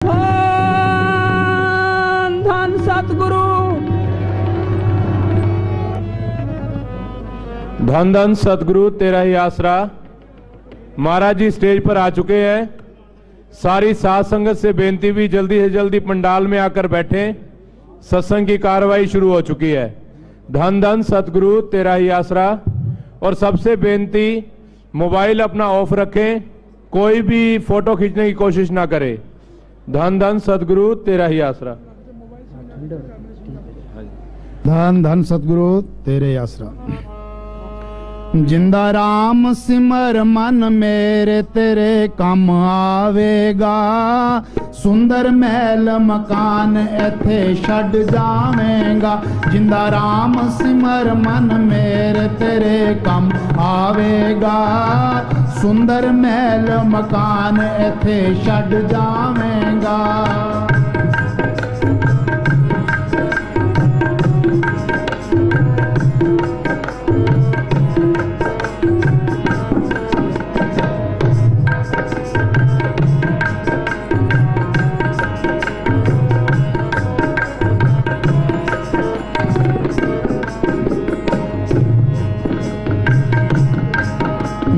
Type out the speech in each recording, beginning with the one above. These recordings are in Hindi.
धन सतगुरु, धन धन सतगुरु तेरा ही आसरा। महाराज जी स्टेज पर आ चुके हैं। सारी साध संगत से बेनती भी जल्दी से जल्दी पंडाल में आकर बैठें। सत्संग की कार्रवाई शुरू हो चुकी है। धन धन सतगुरु तेरा ही आसरा। और सबसे बेनती, मोबाइल अपना ऑफ रखें, कोई भी फोटो खींचने की कोशिश ना करे। धन धन सतगुरु तेरा ही आसरा। धन धन सतगुरु तेरे आसरा। जिंदा राम सिमर मन मेरे तेरे काम आवेगा। सुंदर महल मकान एथे छड़ जावेगा। जिंदा राम सिमर मन मेरे तेरे काम आवेगा। सुंदर महल मकान एथे छड़ जावेगा।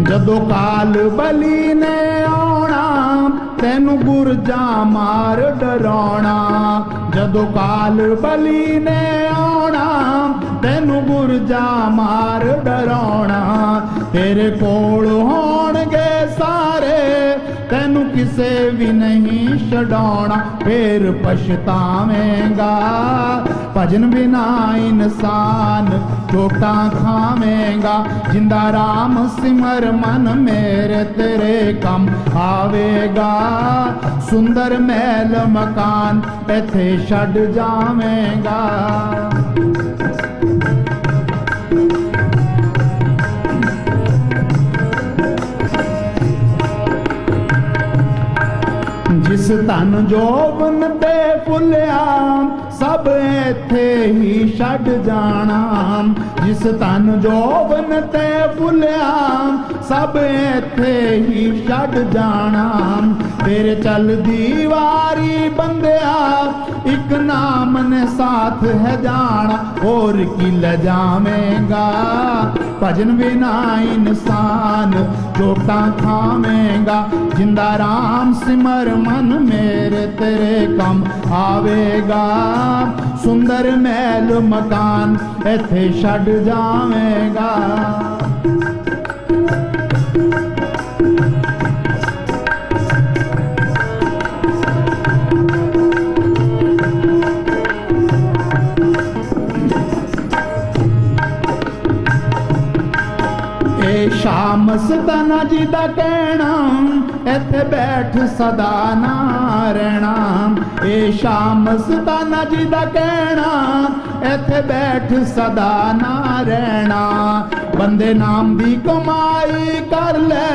जदों काल बली ने आना तेनू गुरजा मार डराना। जदों काल बली ने आना तेनू गुरजा मार डराना। तेरे कोल होणगे सारे तेनू किसे भी नहीं छड़ाना। फिर पछतावेगा भजन बिना इंसान चोटा खावेगा। जिंदा राम सिमर मन मेरे तेरे काम आवेगा। सुंदर महल मकान एथे छड़ जावेगा। जिस धन जोबन ते फुलिया सब एथे ही छड़ जाना। जिस धन जोबन ते फुलिया सब एथे ही छड़ जाना। तेरे चल दीवारी बंदिया एक नाम ने साथ है जाना। और की ल जावेगा भजन बिना इंसान चोटा खावेगा। जिंदा राम सिमर मन मेरे तेरे काम आवेगा। सुंदर महल मकान एथे छड़ जावेगा। शाम सदाना जी दा कहना एथे बैठ सदा ना रहना। ए शाम सदाना जी दा कहना एथे बैठ सदा ना रहना। बंदे नाम दी कमाई कर ले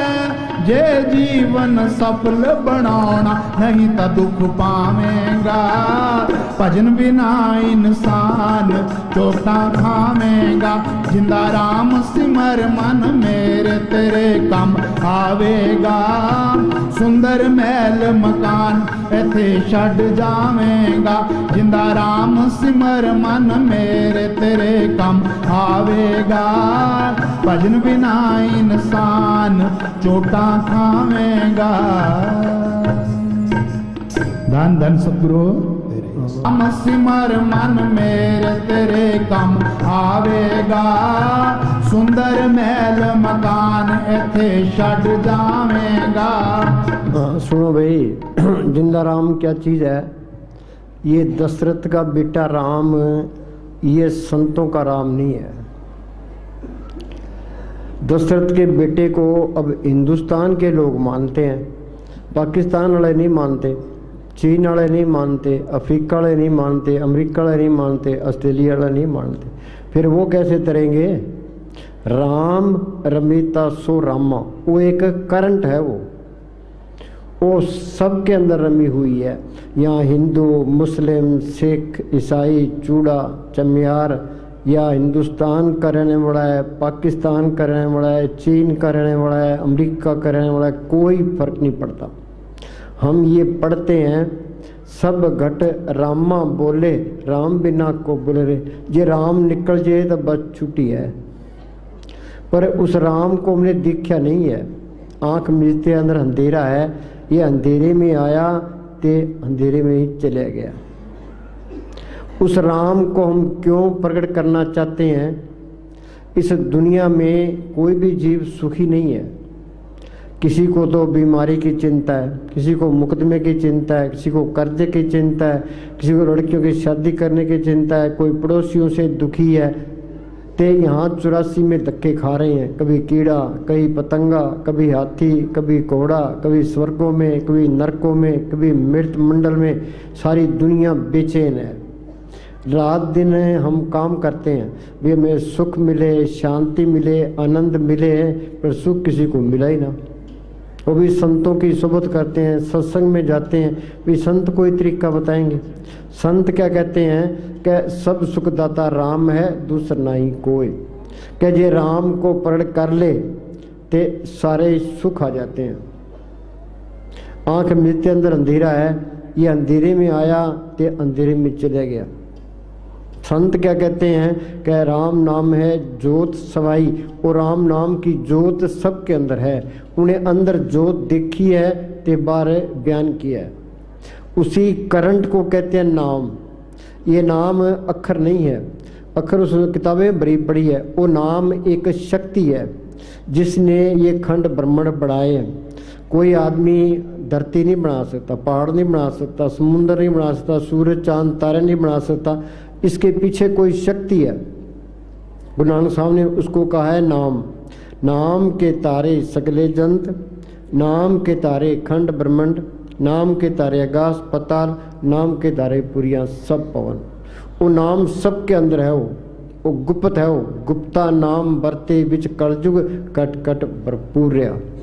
जे जीवन सफल बनाना। नहीं तो दुख पावेगा भजन बिना इंसान चोटा खावेगा। जिंदा राम सिमर मन मेरे तेरे काम आवेगा। सुंदर महल मकान एथे छड़ जावेगा। जिंदा राम सिमर मन मेरे तेरे काम आवेगा। भजन बिना इंसान चोटा खावेगा। धन धन सतगुरु राम सिमर मन मेरे तेरे काम आवेगा। सुंदर महल मकान एथे छड़ जावेगा। सुनो भाई, जिंदा राम क्या चीज है? ये दशरथ का बेटा राम, ये संतों का राम नहीं है। दशरथ के बेटे को अब हिंदुस्तान के लोग मानते हैं, पाकिस्तान वाले नहीं मानते, चीन वाले नहीं मानते, अफ्रीका वाले नहीं मानते, अमेरिका वाले नहीं मानते, ऑस्ट्रेलिया वाले नहीं मानते। फिर वो कैसे तरेंगे? राम रमिता सो रामा, वो एक करंट है, वो सबके अंदर रमी हुई है। यहाँ हिंदू, मुस्लिम, सिख, ईसाई, चूड़ा, चमियार, या हिंदुस्तान का रहने वाला है, पाकिस्तान का रहने वाला है, चीन का रहने वाला है, अमेरिका का रहने वाला है, कोई फर्क नहीं पड़ता। हम ये पढ़ते हैं सब घट रामा बोले, राम बिना को बोले रे। जे राम निकल जाए तो बस छुट्टी है, पर उस राम को हमने देखा नहीं है। आंख मिलते अंदर अंधेरा है, ये अंधेरे में आया ते अंधेरे में ही चले गया। उस राम को हम क्यों प्रकट करना चाहते हैं? इस दुनिया में कोई भी जीव सुखी नहीं है। किसी को तो बीमारी की चिंता है, किसी को मुकदमे की चिंता है, किसी को कर्जे की चिंता है, किसी को लड़कियों की शादी करने की चिंता है, कोई पड़ोसियों से दुखी है। ते यहाँ 84 में धक्के खा रहे हैं, कभी कीड़ा, कभी पतंगा, कभी हाथी, कभी घोड़ा, कभी स्वर्गों में, कभी नरकों में, कभी मृत मंडल में। सारी दुनिया बेचैन है। रात दिन हम काम करते हैं भी हमें सुख मिले, शांति मिले, आनंद मिले, पर सुख किसी को मिला ही ना। वो भी संतों की सोबत करते हैं, सत्संग में जाते हैं, भी संत कोई तरीका बताएंगे। संत क्या कहते हैं कि सब सुखदाता राम है, दूसरा नहीं कोई। कि जे राम को प्रकट कर ले ते सारे सुख आ जाते हैं। आंख मिलते अंदर अंधेरा है, ये अंधेरे में आया ते अंधेरे में चले गया। संत क्या कहते हैं कि राम नाम है जोत सवाई, और राम नाम की जोत सबके अंदर है। उन्हें अंदर जोत देखी है ते बाहर बयान किया है। उसी करंट को कहते हैं नाम। ये नाम अक्षर नहीं है, अक्षर उस किताबें बड़ी पढ़ी है। वो नाम एक शक्ति है जिसने ये खंड ब्रह्मांड बढ़ाए। कोई आदमी धरती नहीं बना सकता, पहाड़ नहीं बना सकता, समुद्र नहीं बना सकता, सूरज चांद तारे नहीं बना सकता। इसके पीछे कोई शक्ति है। गुरु नानक साहब ने उसको कहा है नाम। नाम के तारे सगले जंत, नाम के तारे खंड ब्रह्मांड, नाम के तारे आकाश पताल, नाम के तारे पुरिया सब पवन। वो नाम सबके अंदर है। वो गुप्त है। वो गुप्ता नाम बरते बिच कलयुग, कट कट भरपूर।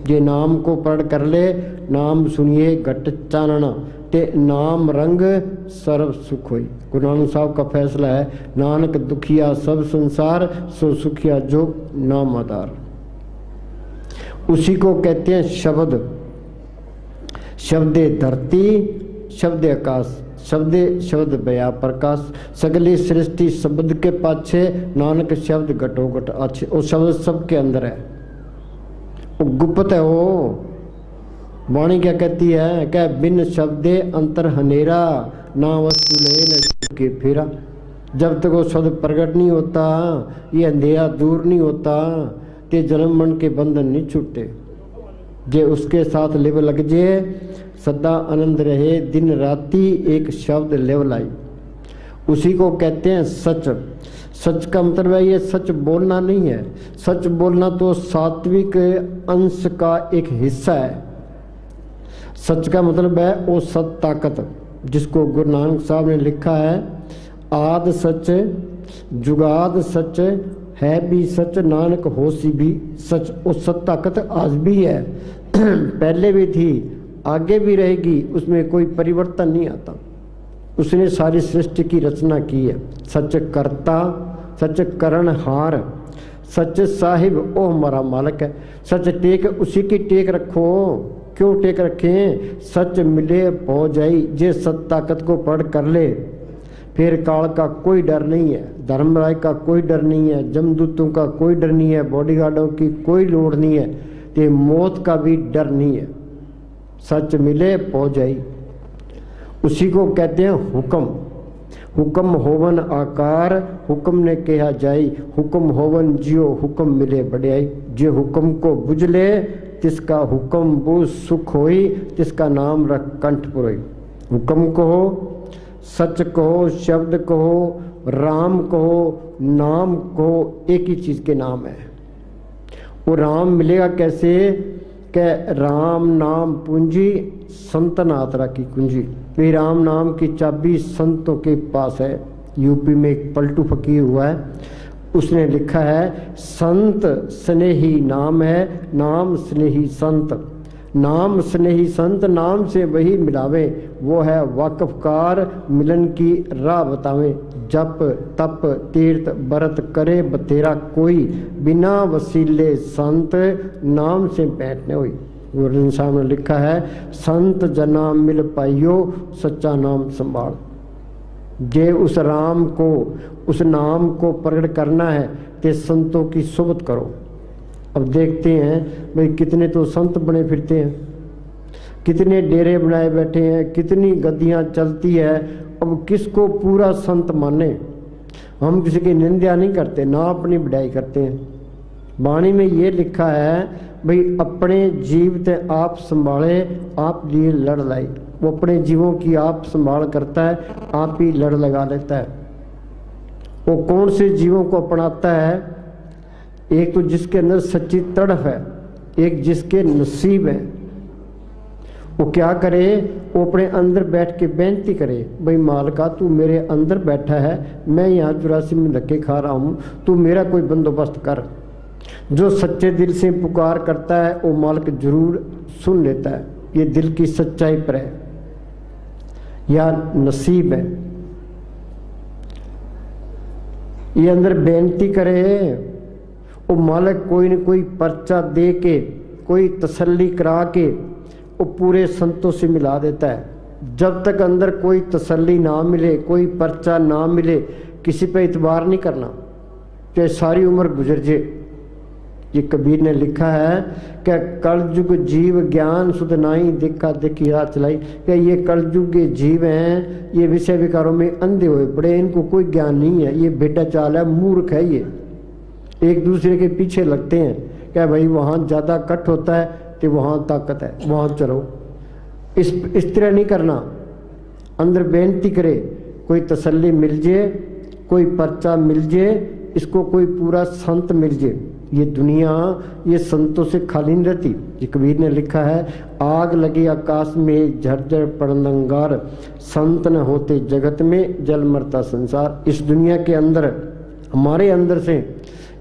जे नाम को पढ़ कर ले, नाम सुनिए घट चानना, ते नाम रंग सर्व सुख होई। गुरु नानक साहब का फैसला है, नानक दुखिया सब संसार, सो सुखिया जो नाम आधार। उसी को कहते हैं शब्द। शब्दे धरती, शब्दे आकाश, शब्दे शब्द बया प्रकाश। सगली सृष्टि शब्द के पाछे, नानक शब्द घटो घट अच्छे। वो शब्द सबके अंदर है, वो गुप्त है। वो वाणी क्या कहती है कि बिन शब्दे अंतर हनेरा, ना वस्तु ले न के फेरा। जब तक वो शब्द प्रकट नहीं होता, ये अंधेरा दूर नहीं होता, ते जन्म मन के बंधन नहीं छूटते। जे उसके साथ लिव लग जे, सदा आनंद रहे, दिन राती एक शब्द लिव लाई। उसी को कहते हैं सच। सच का मतलब है ये सच बोलना नहीं है। सच बोलना तो सात्विक अंश का एक हिस्सा है। सच का मतलब है वो सत ताकत, जिसको गुरु नानक साहब ने लिखा है, आद सच जुगाद सच है भी सच, नानक होशी भी सच। वो सत ताकत आज भी है, पहले भी थी, आगे भी रहेगी। उसमें कोई परिवर्तन नहीं आता। उसने सारी सृष्टि की रचना की है। सच करता, सच करणहार, सच साहिब ओ हमारा मालिक है। सच टेक उसी की टेक रखो। क्यों टेक रखें? सच मिले पौ जाई। जे सत ताकत को पढ़ कर ले, फिर काल का कोई डर नहीं है, धर्मराय का कोई डर नहीं है, जमदूतों का कोई डर नहीं है, बॉडीगार्डों की कोई लोड़ नहीं है, ते मौत का भी डर नहीं है। सच मिले पौ जाई। उसी को कहते हैं हुक्म। हुक्म होवन आकार, हुक्म ने कहा जाई। हुक्म होवन जियो, हुक्म मिले बढ़ियाई। जे हुक्म को बुझले, तिसका हुक्म बूझ सुख होई, तिसका नाम रख कंठ पुरोई। हुक्म कहो, सच कहो, शब्द कहो, राम कहो, नाम कहो, एक ही चीज के नाम है। वो राम मिलेगा कैसे? कि राम नाम पूंजी, संतन आतरा की कुंजी। ये राम नाम की चाबी संतों के पास है। यूपी में एक पलटू फकीर हुआ है, उसने लिखा है, संत स्नेही नाम है, नाम स्नेही संत। नाम स्नेही संत, नाम से वही मिलावे, वो है वाकफकार, मिलन की राह बतावे। जप तप तीर्थ व्रत करे बतेरा कोई, बिना वसीले संत, नाम से बैठने हुई। गुरु अर्जन साहब ने लिखा है, संत जना मिल पाइयो सच्चा नाम संभाल। जे उस राम को, उस नाम को प्रकट करना है ते संतों की सोबत करो। अब देखते हैं भाई कितने तो संत बने फिरते हैं, कितने डेरे बनाए बैठे हैं, कितनी गद्दियां चलती है। अब किसको पूरा संत माने? हम किसी की निंदा नहीं करते, ना अपनी बढ़ाई करते हैं। वाणी में ये लिखा है भाई अपने जीव ते आप संभाले, आप लिए लड़ लाई। वो अपने जीवों की आप संभाल करता है, आप ही लड़ लगा लेता है। वो कौन से जीवों को अपनाता है? एक तो जिसके अंदर सच्ची तड़फ है, एक जिसके नसीब है। वो क्या करे? वो अपने अंदर बैठ के बेनती करे, भाई मालिका तू मेरे अंदर बैठा है, मैं यहाँ 84 में धक्के खा रहा हूँ, तू मेरा कोई बंदोबस्त कर। जो सच्चे दिल से पुकार करता है वो मालिक जरूर सुन लेता है। ये दिल की सच्चाई पर है या नसीब है। ये अंदर बेनती करे, वो मालिक कोई न कोई पर्चा दे के, कोई तसल्ली करा के वो पूरे संतों से मिला देता है। जब तक अंदर कोई तसल्ली ना मिले, कोई पर्चा ना मिले, किसी पे इतबार नहीं करना, चाहे सारी उम्र गुजर जाए। ये कबीर ने लिखा है कि कलयुग जीव ज्ञान सुध नाई, देखा देखी राह चलाई। क्या ये कलयुग के जीव हैं, ये विषय विकारों में अंधे हुए पड़े, इनको कोई ज्ञान नहीं है। ये बेटा चाल है, मूर्ख है। ये एक दूसरे के पीछे लगते हैं, क्या भाई वहाँ ज़्यादा कट होता है तो वहाँ ताकत है, वहाँ चलो। इस तरह नहीं करना। अंदर बेनती करे, कोई तसल्ली मिल जाए, कोई पर्चा मिल जाए, इसको कोई पूरा संत मिल जाए। ये दुनिया ये संतों से खाली नहीं रहती। ये कबीर ने लिखा है, आग लगी आकाश में झरझर पड़न अंगार, संत न होते जगत में जल मरता संसार। इस दुनिया के अंदर, हमारे अंदर से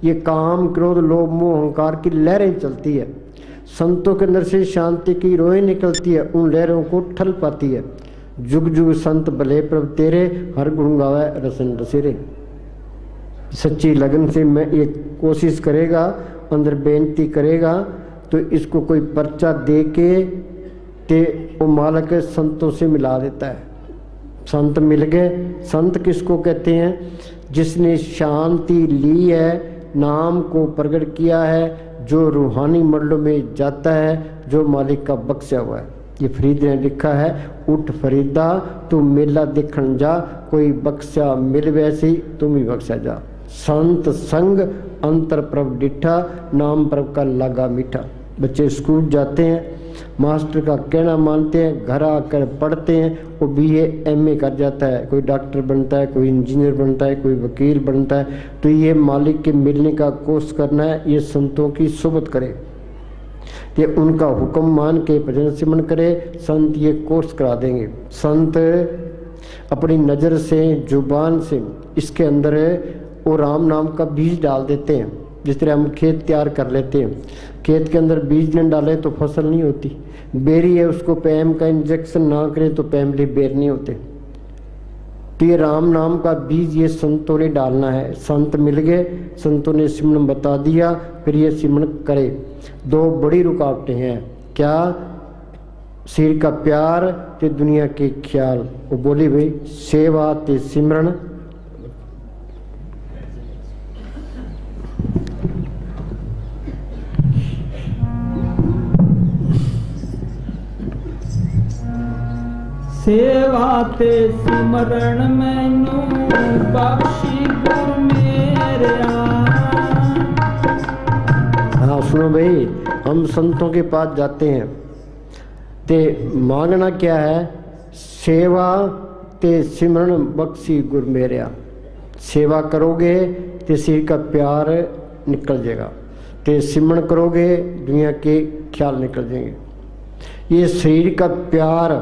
ये काम क्रोध लोभ मोह अहंकार की लहरें चलती है। संतों के अंदर से शांति की रोएं निकलती है, उन लहरों को ठल पाती है। जुग जुग संत भले प्रभ तेरे, हर गुण गावे रसन रसेरे। सच्ची लगन से मैं ये कोशिश करेगा, अंदर बेनती करेगा, तो इसको कोई पर्चा दे के ते वो मालिक संतों से मिला देता है। संत मिल गए। संत किसको कहते हैं? जिसने शांति ली है, नाम को प्रकट किया है, जो रूहानी मंडलों में जाता है, जो मालिक का बख्शा हुआ है। ये फरीद ने लिखा है, उठ फरीदा तू मेला देखन जा, कोई बख्शा मिल वैसी तुम ही बख्शा जा। संत संग अंतर प्रभ डिठा, नाम प्रभ का लागा मीठा। बच्चे स्कूल जाते हैं, मास्टर का कहना मानते हैं, घर आकर पढ़ते हैं, वो BA MA कर जाता है, कोई डॉक्टर बनता है, कोई इंजीनियर बनता है, कोई वकील बनता है। तो ये मालिक के मिलने का कोर्स करना है, ये संतों की सोबत करे, ये उनका हुक्म मान के भजन सिमरन करे। संत ये कोर्स करा देंगे। संत अपनी नज़र से, जुबान से इसके अंदर वो राम नाम का बीज डाल देते हैं। जिस तरह हम खेत तैयार कर लेते हैं, खेत के अंदर बीज न डालें तो फसल नहीं होती। बेरी है, उसको PM का इंजेक्शन ना करें तो पैमली बेर नहीं होते। तो ये राम नाम का बीज ये संतों ने डालना है। संत मिल गए, संतों ने सिमरन बता दिया, फिर ये सिमरन करे। दो बड़ी रुकावटें हैं, क्या? सिर का प्यार ते दुनिया के ख्याल। वो बोली भाई सेवा ते सिमरन। सेवा ते सिमरण मैनू बख्शी गुर मेरा। हाँ सुनो भाई, हम संतों के पास जाते हैं ते मांगना क्या है? सेवा ते सिमरन बख्शी गुर मेरा। सेवा करोगे तो सिर का प्यार निकल जाएगा, ते सिमरन करोगे दुनिया के ख्याल निकल जाएंगे। ये शरीर का प्यार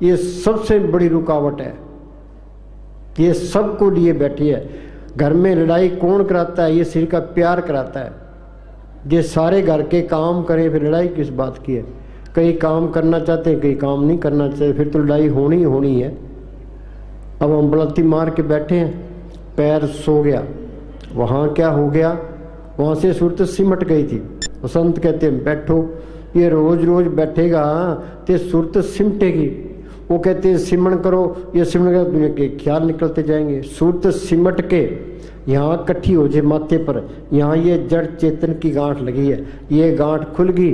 ये सबसे बड़ी रुकावट है। ये सबको लिए बैठी है। घर में लड़ाई कौन कराता है? ये सिर का प्यार कराता है। ये सारे घर के काम करें, फिर लड़ाई किस बात की है? कई काम करना चाहते हैं, कई काम नहीं करना चाहते, फिर तो लड़ाई होनी ही होनी है। अब हम बलती मार के बैठे हैं, पैर सो गया, वहाँ क्या हो गया? वहाँ से सूरत सिमट गई थी। संत कहते हैं बैठो, ये रोज रोज बैठेगा तो सूरत सिमटेगी। वो कहते हैं सिमरण करो, ये सिमरण कर दुनिया के ख्याल निकलते जाएंगे। सूरत सिमट के यहाँ इकट्ठी हो जाए माथे पर, यहाँ ये जड़ चेतन की गांठ लगी है, ये गांठ खुल गई,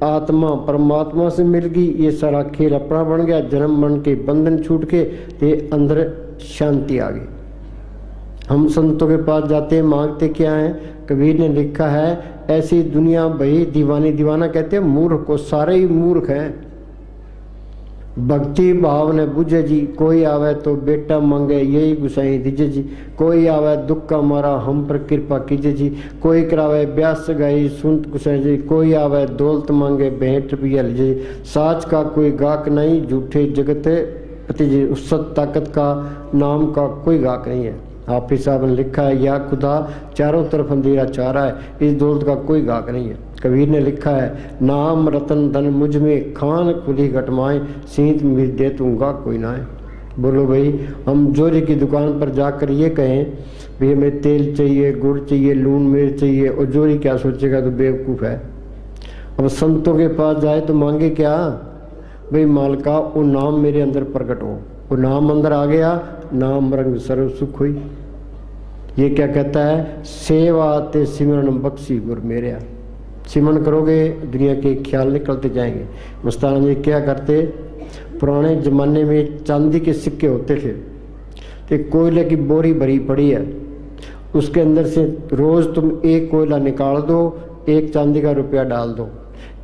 आत्मा परमात्मा से मिल गई, ये सारा खेल अपना बन गया, जन्म मन के बंधन छूट के ते अंदर शांति आ गई। हम संतों के पास जाते हैं, मांगते क्या है? कबीर ने लिखा है ऐसी दुनिया भई दीवानी, दीवाना कहते हैं मूर्ख को, सारे ही मूर्ख हैं। भक्ति भाव ने बुझे जी, कोई आवे तो बेटा मांगे यही गुसाई दीजे जी, कोई आवे दुख का मारा हम पर कृपा कीजिए जी, कोई करावे ब्यास गई सुनत गुसाई जी, कोई आवे दौलत मांगे भेंट रुपया लीजिए जी। साच का कोई गाक नहीं, झूठे जगत पति जी, उस सत ताकत का नाम का कोई गाक नहीं है। हाफिज साहब ने लिखा है या खुदा चारों तरफ अंधेरा चारा है, इस दौलत का कोई गाक नहीं है। कबीर ने लिखा है नाम रतन धन मुझ में, खान खुली घटमाएं, सींत मिल दे दूंगा कोई ना है। बोलो भाई, हम जोरी की दुकान पर जाकर ये कहें भाई हमें तेल चाहिए, गुड़ चाहिए, लून मिर्च चाहिए, और जोरी क्या सोचेगा? तो बेवकूफ़ है। अब संतों के पास जाए तो मांगे क्या? भाई मालका वो नाम मेरे अंदर प्रकट हो। वो नाम अंदर आ गया, नाम रंग सर्व सुख हुई। ये क्या कहता है? सेवा ते सिमरन बख्शी गुर मेरे। सिमरन करोगे दुनिया के ख्याल निकलते जाएंगे। मस्ताना जी क्या करते? पुराने ज़माने में चांदी के सिक्के होते थे, तो कोयले की बोरी भरी पड़ी है, उसके अंदर से रोज़ तुम एक कोयला निकाल दो, एक चांदी का रुपया डाल दो,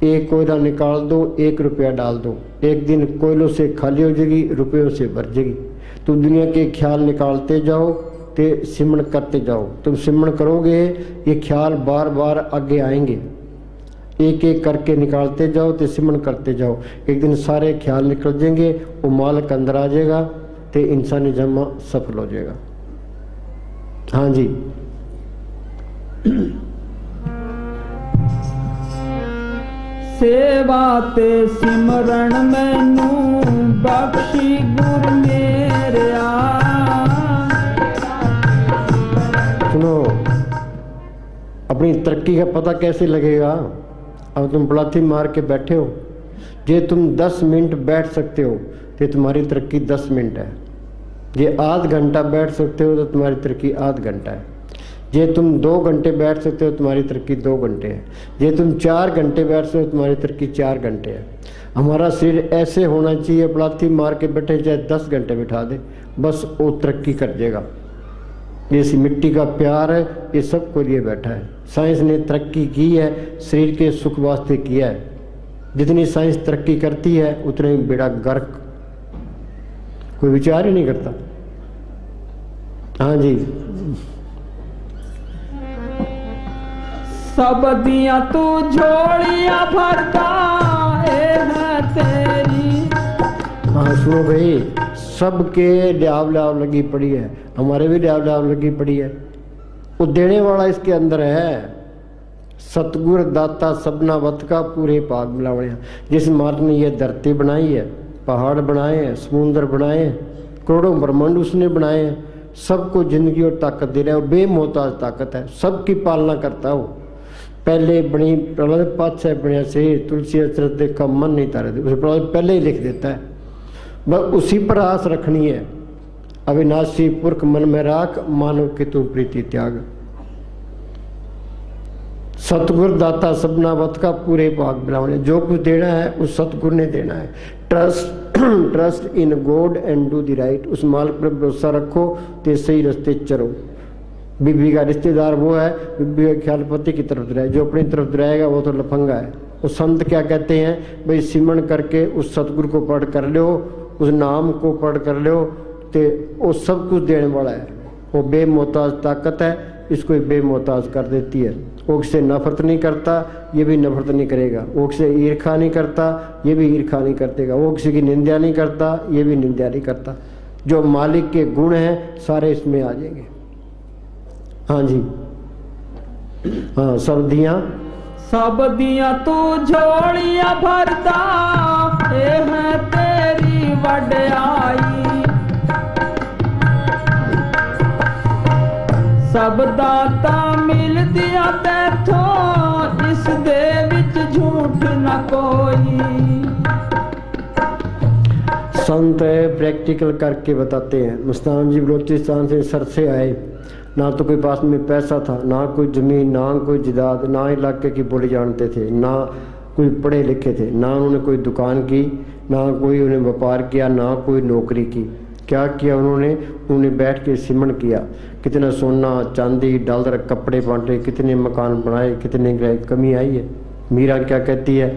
एक कोयला निकाल दो, 1 रुपया डाल दो, एक दिन कोयलों से खाली हो जाएगी, रुपयों से भर जाएगी। तुम दुनिया के ख्याल निकालते जाओ, ते सिमरन करते जाओ। तुम सिमरन करोगे, ये ख्याल बार बार आगे आएंगे, एक एक करके निकालते जाओ, तो सिमरन करते जाओ। एक दिन सारे ख्याल निकल जाएंगे, वो मालक अंदर आ जाएगा, तो इंसानी जन्म सफल हो जाएगा। हाँ जी। सेवा ते सिमरन मैनू बख्शी गुर मेरा। सुनो, अपनी तरक्की का पता कैसे लगेगा? अब तुम पलाथी मार के बैठे हो, जे तुम 10 मिनट बैठ सकते हो तो तुम्हारी तरक्की 10 मिनट है। जे आध घंटा बैठ सकते हो तो तुम्हारी तरक्की आध घंटा है। जे तुम 2 घंटे बैठ सकते हो तुम्हारी तरक्की 2 घंटे है। जे तुम 4 घंटे बैठ सकते हो तुम्हारी तरक्की 4 घंटे है। हमारा शरीर ऐसे होना चाहिए, पलाथी मार के बैठे चाहे 10 घंटे बिठा दे, बस वो तरक्की कर देगा। जैसी मिट्टी का प्यार है, ये सबको लिए बैठा है। साइंस ने तरक्की की है, शरीर के सुख वास्ते किया है। जितनी साइंस तरक्की करती है उतने बेड़ा गर्क, कोई विचार ही नहीं करता। हाँ जी। सब दिया तू झोलियां भरता है तेरी। हाँ सुनो भाई, सबके ल्याव ल्याव लगी पड़ी है, हमारे भी ल्याव ल्याव लगी पड़ी है। वो देने वाला इसके अंदर है। सतगुर दाता सबना वत का पूरे पाग मिलावड़िया। जिस मालिक ने ये धरती बनाई है, पहाड़ बनाए हैं, समुद्र बनाए हैं, करोड़ों ब्रह्मांड उसने बनाए हैं, सबको जिंदगी और ताकत दे रहा है। बेमोहताज ताकत है, सबकी पालना करता हो। पहले बनी प्रहलाद पातशाह बनया से तुलसी अचरत देखा मन नहीं तारे दे, उसे प्रहलाद पहले ही लिख देता है। बस उसी पर आस रखनी है। अविनाशी पुरख मन में राख, मानव के तू प्रीति त्याग। सतगुर दाता सबना वत का पूरे भाग बिलावने। जो कुछ देना है उस सतगुर ने देना है। Trust in God and do the right. उस मालिक पर भरोसा रखो तो सही रास्ते चलो। बीबी का रिश्तेदार वो है, बीबी का ख्याल पति की तरफ दुराए। जो अपनी तरफ दुराएगा वो तो लफंगा है। वो संत क्या कहते हैं भाई, सिमरन करके उस सतगुरु को पढ़ कर लो, उस नाम को पढ़ कर लो, तो वो सब कुछ देने वाला है। वो बेमोहताज ताकत है, इसको बेमोहताज कर देती है। वो किसी नफरत नहीं करता, ये भी नफरत नहीं करेगा। वो किसी ईर्खा नहीं करता, ये भी ईर्खा नहीं करतेगा। वो किसी की निंदा नहीं करता, ये भी निंदा नहीं करता। जो मालिक के गुण हैं सारे इसमें आ जाएंगे। हाँ जी। हाँ, सब दियां तू झोलियां भरता है तेरी वड्याई। सब दाता मिल दिया तैथों, इस दे विच झूठ न कोई। संत प्रैक्टिकल करके बताते हैं। मुस्तान जी बलोचिस्तान से सर से आए, ना तो कोई पास में पैसा था, ना कोई ज़मीन, ना कोई जायदाद, ना इलाके की बोली जानते थे, ना कोई पढ़े लिखे थे, ना उन्होंने कोई दुकान की, ना कोई उन्हें व्यापार किया, ना कोई नौकरी की। क्या किया उन्होंने बैठ के सिमरण किया। कितना सोना चांदी डॉलर कपड़े बांटे, कितने मकान बनाए, कितने गए, कमी आई है। मीरा क्या कहती है,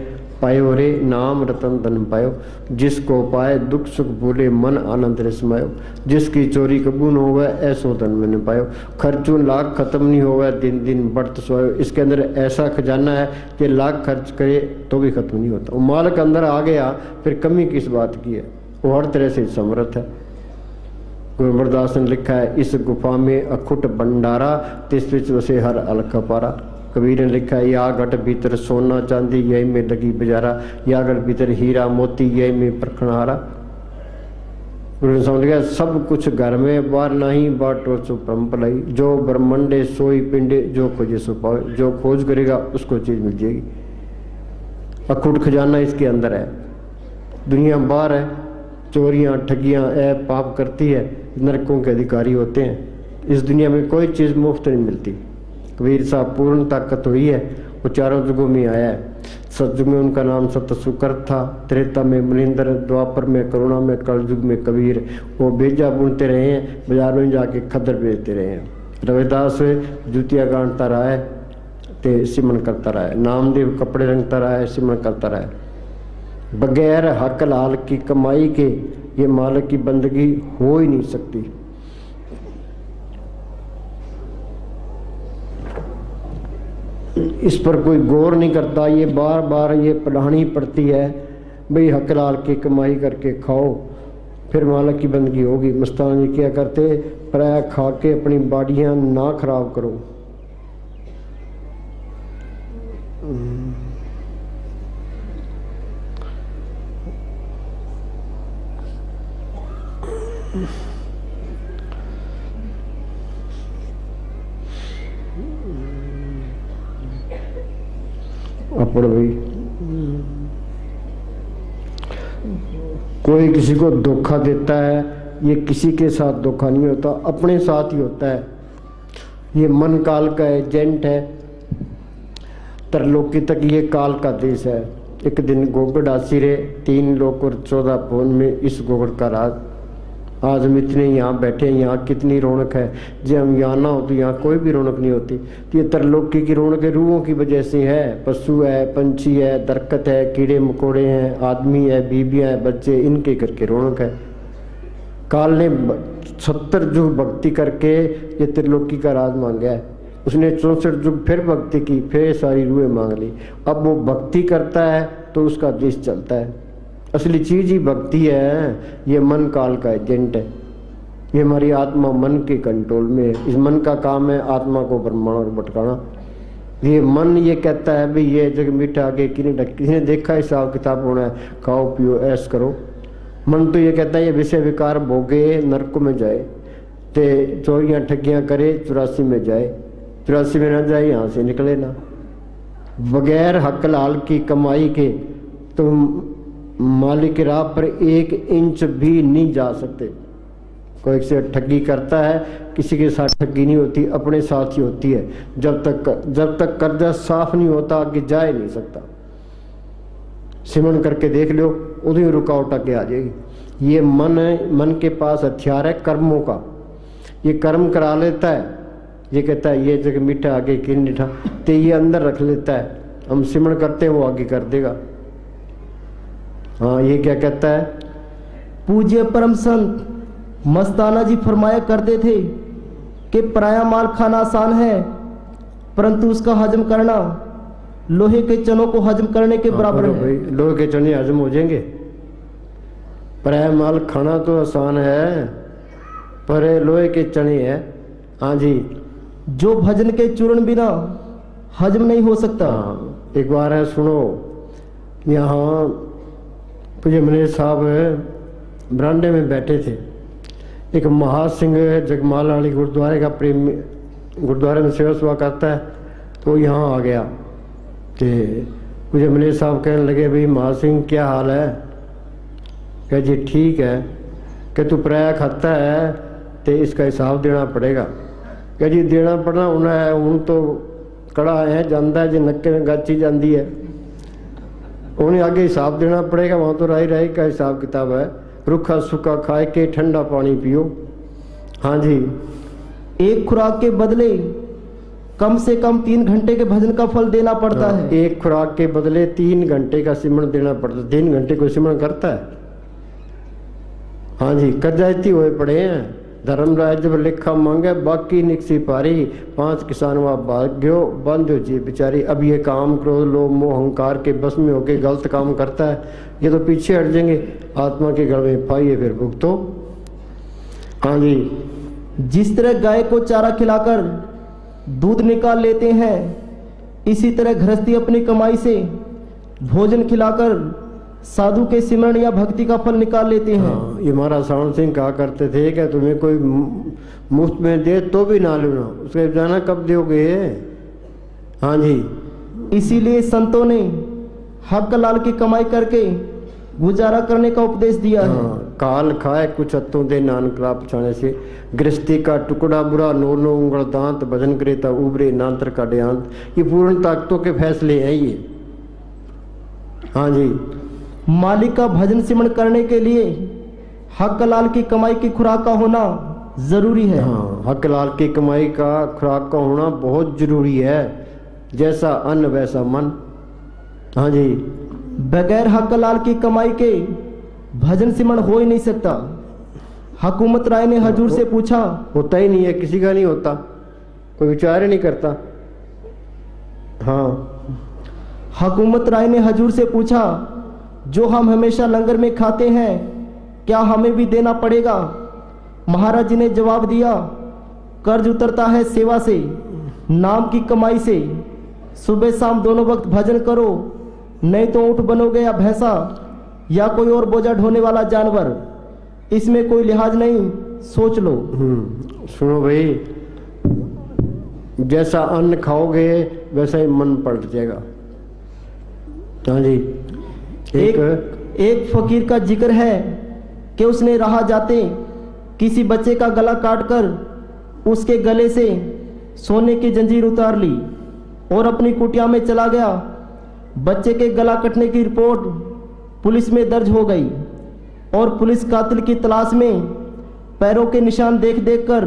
पायो रे नाम रतन धन पायो, जिसको पाए दुख सुख भूले मन आनंद रे समायो, जिसकी चोरी कबू न होवे ऐसो धन मैंने पायो, खर्चों लाख खत्म नहीं होवे दिन दिन बढ़त सोयो। इसके अंदर ऐसा खजाना है कि लाख खर्च करे तो भी खत्म नहीं होता। वो मालिक अंदर आ गया फिर कमी किस बात की है, वो हर तरह से समर्थ है। गुरमरदास ने लिखा है, इस गुफा में अखुट भंडारा तिस विच वसे हर अलख पारा। कबीर ने लिखा है, या घट भीतर सोना चांदी यही में लगी बजारा, या घट भीतर हीरा मोती यही में परखनारा। गुरु ने समझ गया सब कुछ घर में बार नहीं बाटो सो परम भलाई, जो ब्रह्मंडे सोई पिंडे जो खोजे सो पावे, जो खोज करेगा उसको चीज मिल जाएगी। अखुट खजाना इसके अंदर है। दुनिया बाहर है, चोरियां ठगियां ऐप पाप करती है, नरकों के अधिकारी होते हैं। इस दुनिया में कोई चीज मुफ्त नहीं मिलती। कबीर साहब पूर्ण ताकत हुई है, वो चारों युगों में आया है। सतयुग में उनका नाम सत सुकर था, त्रेता में मुनिंद्र, द्वापर में करुणा में, कलयुग में कबीर। वो बेजा बुनते रहे हैं, बाजार में जाके खद्दर बेचते रहे हैं। रविदास जुतिया गांठता रहा है ते सिमन करता रहा है, नामदेव कपड़े रंगता रहा है, सिमन करता रहा है। बगैर हक लाल की कमाई के ये मालिक की बंदगी हो ही नहीं सकती। इस पर कोई गौर नहीं करता। ये बार बार ये पढ़ानी पड़ती है, भाई हक लाल की कमाई करके खाओ फिर मालिक की बंदगी होगी। मस्तान जी क्या करते, पराया खा के अपनी बाड़ियां ना खराब करो। अपड़ भाई कोई किसी को धोखा देता है, ये किसी के साथ धोखा नहीं होता, अपने साथ ही होता है। ये मन काल का एजेंट है, तरलोकी तक ये काल का देश है। एक दिन गोगड़ आसिरे 3 लोग और 14 भवन में इस गोगड़ का राज। आज हम इतने यहाँ बैठे हैं, यहाँ कितनी रौनक है। जब हम यहाँ ना हो तो यहाँ कोई भी रौनक नहीं होती। तो ये तरलोकी की रौनक रूहों की वजह से है। पशु है, पंछी है, दरकत है, कीड़े मकोड़े हैं, आदमी है, बीबियाँ हैं, बच्चे, इनके करके रौनक है। काल ने 70 युग भक्ति करके ये त्रिलोकी का राज मांगा है। उसने 64 युग फिर भक्ति की, फिर सारी रूहें मांग ली। अब वो भक्ति करता है तो उसका देश चलता है। असली चीज ही भक्ति है। ये मन काल का एजेंट है। ये हमारी आत्मा मन के कंट्रोल में है। इस मन का काम है आत्मा को ब्रह्मांड और भटकाना। ये मन ये कहता है भाई ये जग मीठा आगे किसने देखा हिसाब किताब होना है, खाओ पियो ऐश करो। मन तो ये कहता है ये विषय विकार भोगे नरक में जाए, ते चोरियां ठगियां करे 84 में जाए, 84 में ना जाए यहाँ से निकले ना। बगैर हक लाल की कमाई के तुम मालिक की राह पर 1 इंच भी नहीं जा सकते। कोई से ठगी करता है, किसी के साथ ठगी नहीं होती, अपने साथ ही होती है। जब तक कर्जा साफ नहीं होता आगे जा ही नहीं सकता। सिमरन करके देख लो, उधर रुकावट आके आ जाएगी। ये मन के पास हथियार है कर्मों का। ये कर्म करा लेता है, ये कहता है ये जगह मीठा आगे कि मीठा, तो ये अंदर रख लेता है। हम सिमरन करते हैं वो आगे कर देगा। हाँ, ये क्या कहता है, पूज्य परम संत मस्ताना जी फरमाया करते थे कि पराया माल खाना आसान है, परंतु उसका हजम करना लोहे के चनों को हजम करने के बराबर है। भाई लोहे के चने हजम हो जाएंगे। पराया माल खाना तो आसान है, पर लोहे के चने है। हाँ जी, जो भजन के चूर्ण बिना हजम नहीं हो सकता। हाँ, एक बार है सुनो, यहाँ पूज्य मनेर साहब बरांडे में बैठे थे। एक महासिंह जगमाल वाली गुरुद्वारे का प्रेमी, गुरुद्वारे में सेवा सुवा करता है, तो यहाँ आ गया। तो कुछ एमएलए साहब कहने लगे, भाई महा सिंह क्या हाल है? कह जी ठीक है। कि तू पराया खाता है तो इसका हिसाब देना पड़ेगा। कह जी देना पड़ना उन्हें है, हूँ तो कड़ा है जाता है, जो नक्के में गाची जाती है उन्हें आगे हिसाब देना पड़ेगा। वहाँ तो राई राई का हिसाब किताब है। रूखा सूखा खाए के ठंडा पानी पियो। हाँ जी, एक खुराक के बदले कम से कम 3 घंटे के भजन का फल देना पड़ता है। एक खुराक के बदले 3 घंटे का सिमरन देना पड़ता है। 3 घंटे को सिमरन करता है? हाँ जी, कर्जायती हुए पड़े हैं। धर्मराज जब लेखा मांगे बाकी निकसी पारी, 5 किसान वहाँ भाग्यो बंधो जी बेचारी। अब ये काम क्रोध लोभ मोह अहंकार के बस में होके गलत काम करता है, ये तो पीछे हट जाएंगे। आत्मा के गढ़ में पाइए फिर भुगतो। हाँ जी, जिस तरह गाय को चारा खिलाकर दूध निकाल लेते हैं, इसी तरह गृहस्थी अपनी कमाई से भोजन खिलाकर साधु के सिमरण या भक्ति का फल निकाल लेते हैं। हाँ, ये महाराज सावण सिंह कहा करते थे कि तुम्हें कोई मुफ्त में दे तो भी ना लेना, उसके जाना कब दोगे। हाँ जी, इसीलिए संतों ने हक लाल की कमाई करके गुजारा करने का उपदेश दिया है। काल खाए कुछ हत्तों दे नानक रा पछाने से, गृहस्थी का टुकड़ा बुरा नो नो उंगल दांत, भजन करे ता उबरे नांतर का देहांत। ये पूर्ण ताकतों के फैसले हैं ये। हाँ जी, मालिक का भजन सिमरण करने के लिए हक लाल की कमाई की खुराक का होना जरूरी है। हाँ, हक लाल की कमाई का खुराक का होना बहुत जरूरी है। जैसा अन्न वैसा मन। हाँ जी, बगैर हक लाल की कमाई के भजन सिमरण हो ही नहीं सकता। हुकूमत राय ने हजूर से पूछा, होता ही नहीं है, किसी का नहीं होता, कोई विचार ही नहीं करता। हाँ, हुकूमत राय ने हजूर से पूछा, जो हम हमेशा लंगर में खाते हैं क्या हमें भी देना पड़ेगा? महाराज जी ने जवाब दिया, कर्ज उतरता है सेवा से, नाम की कमाई से। सुबह शाम दोनों वक्त भजन करो, नहीं तो ऊँट बनोगे या भैंसा या कोई और बोझा ढोने वाला जानवर। इसमें कोई लिहाज नहीं, सोच लो। सुनो भाई, जैसा अन्न खाओगे वैसा ही मन पलट जाएगा। हाँ जी, एक फकीर का जिक्र है कि उसने राह जाते किसी बच्चे का गला काटकर उसके गले से सोने की जंजीर उतार ली और अपनी कुटिया में चला गया। बच्चे के गला कटने की रिपोर्ट पुलिस में दर्ज हो गई और पुलिस कातिल की तलाश में पैरों के निशान देख देख कर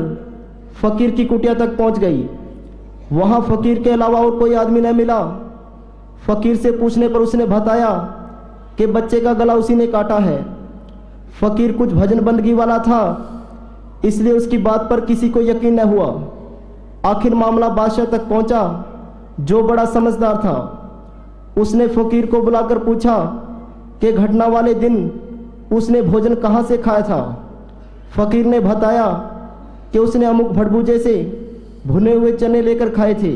फकीर की कुटिया तक पहुंच गई। वहां फकीर के अलावा और कोई आदमी न मिला। फकीर से पूछने पर उसने बताया कि बच्चे का गला उसी ने काटा है। फकीर कुछ भजन बंदगी वाला था, इसलिए उसकी बात पर किसी को यकीन न हुआ। आखिर मामला बादशाह तक पहुंचा, जो बड़ा समझदार था। उसने फकीर को बुलाकर पूछा कि घटना वाले दिन उसने भोजन कहाँ से खाया था। फकीर ने बताया कि उसने अमुक भड़बूजे से भुने हुए चने लेकर खाए थे।